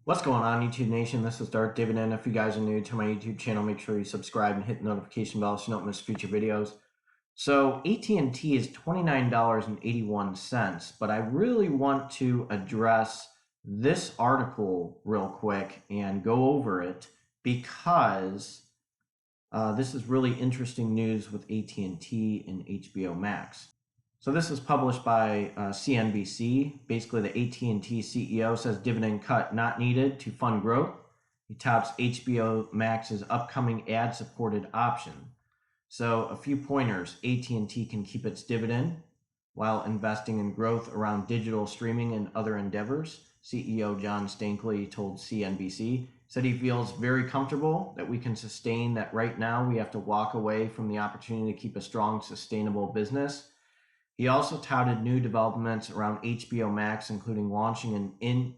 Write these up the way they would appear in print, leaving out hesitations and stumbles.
What's going on, YouTube Nation? This is Darth Dividend. If you guys are new to my YouTube channel, make sure you subscribe and hit the notification bell so you don't miss future videos. So AT&T is $29.81, but I really want to address this article real quick and go over it because this is really interesting news with AT&T and HBO Max. So this is published by CNBC. Basically, the AT&T CEO says dividend cut not needed to fund growth. He touts HBO Max's upcoming ad-supported option. So a few pointers: AT&T can keep its dividend while investing in growth around digital streaming and other endeavors. CEO John Stankey told CNBC, said he feels very comfortable that we can sustain that. Right now we have to walk away from the opportunity to keep a strong, sustainable business. He also touted new developments around HBO Max, including launching in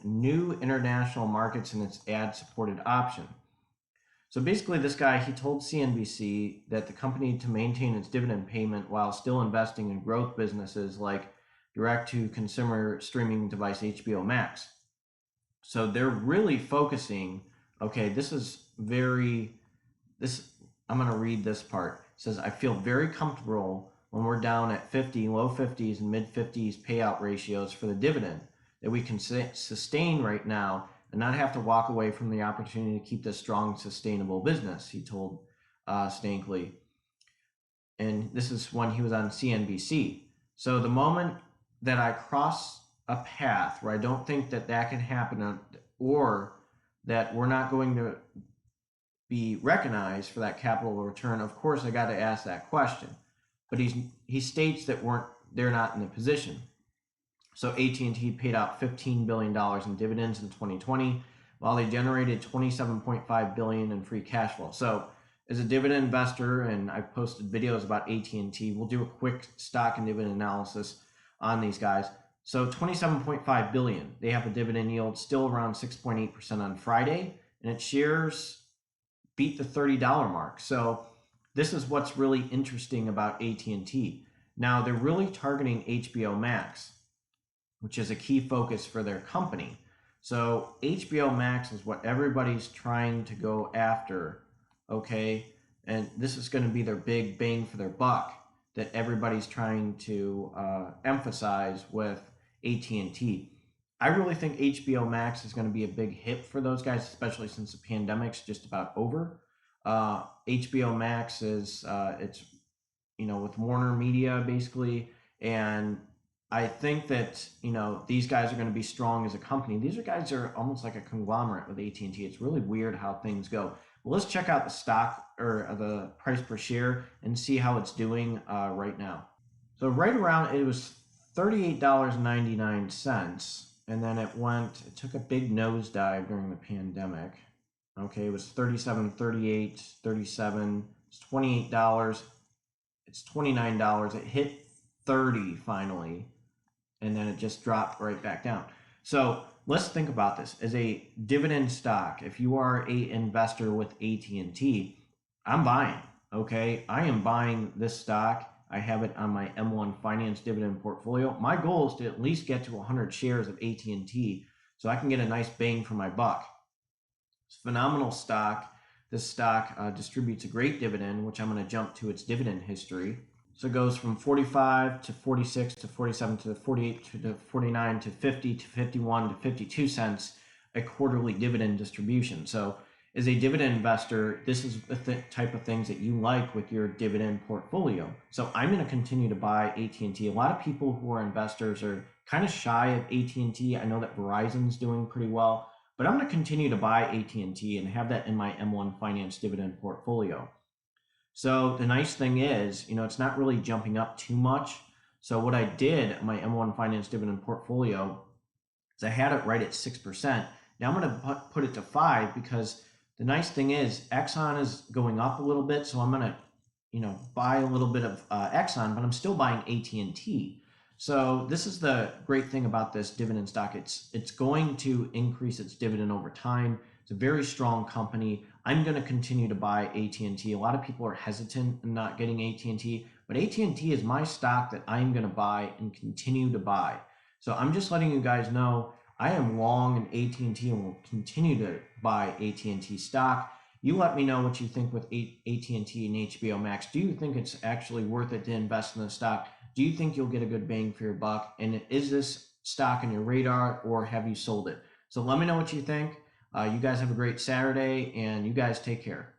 new international markets in its ad-supported option. So basically, this guy, he told CNBC that the company needed to maintain its dividend payment while still investing in growth businesses like direct-to-consumer streaming device HBO Max. So they're really focusing. Okay, I'm going to read this part. It says, I feel very comfortable when we're down at 50, low 50s and mid 50s payout ratios for the dividend that we can sustain right now and not have to walk away from the opportunity to keep this strong, sustainable business, he told Stankey. And this is when he was on CNBC. So the moment that I cross a path where I don't think that can happen, or that we're not going to be recognized for that capital return, of course I got to ask that question. But he states that they're not in the position. So AT&T paid out $15 billion in dividends in 2020, while they generated $27.5 billion in free cash flow. So as a dividend investor, and I've posted videos about AT&T, we'll do a quick stock and dividend analysis on these guys. So $27.5 billion, they have a dividend yield still around 6.8% on Friday, and its shares beat the $30 mark. So this is what's really interesting about AT&T. Now they're really targeting HBO Max, which is a key focus for their company. So HBO Max is what everybody's trying to go after, okay? And this is going to be their big bang for their buck that everybody's trying to emphasize with AT&T. I really think HBO Max is going to be a big hit for those guys, especially since the pandemic's just about over. HBO Max is it's with Warner Media basically, and I think that these guys are going to be strong as a company. These guys are almost like a conglomerate with AT&T. It's really weird how things go. Well, let's check out the stock or the price per share and see how it's doing right now. So right around, it was $38.99. And then it took a big nosedive during the pandemic. Okay, it was 37, 38, 37, it's $28, it's $29. It hit 30 finally, and then it just dropped right back down. So let's think about this. As a dividend stock, if you are an investor with AT&T, I'm buying, okay? I am buying this stock. I have it on my M1 Finance dividend portfolio. My goal is to at least get to 100 shares of AT&T so I can get a nice bang for my buck. It's a phenomenal stock. This stock distributes a great dividend, which I'm going to jump to its dividend history. So it goes from 45 to 46 to 47 to 48 to 49 to 50 to 51 to 52 cents a quarterly dividend distribution. So as a dividend investor, this is the type of things that you like with your dividend portfolio. So I'm going to continue to buy AT&T. A lot of people who are investors are kind of shy of AT&T. I know that Verizon's doing pretty well, but I'm going to continue to buy AT&T and have that in my M1 Finance dividend portfolio. So the nice thing is, it's not really jumping up too much. So what I did in my M1 Finance dividend portfolio is I had it right at 6%. Now I'm going to put it to 5 because the nice thing is Exxon is going up a little bit, so I'm going to, buy a little bit of Exxon, but I'm still buying AT&T. So this is the great thing about this dividend stock. It's going to increase its dividend over time. It's a very strong company. I'm going to continue to buy AT&T. A lot of people are hesitant in not getting AT&T, but AT&T is my stock that I'm going to buy and continue to buy. So I'm just letting you guys know I am long in AT&T and will continue to buy AT&T stock. You let me know what you think with AT&T and HBO Max. Do you think it's actually worth it to invest in the stock? Do you think you'll get a good bang for your buck? And is this stock on your radar, or have you sold it? So let me know what you think. You guys have a great Saturday, and you guys take care.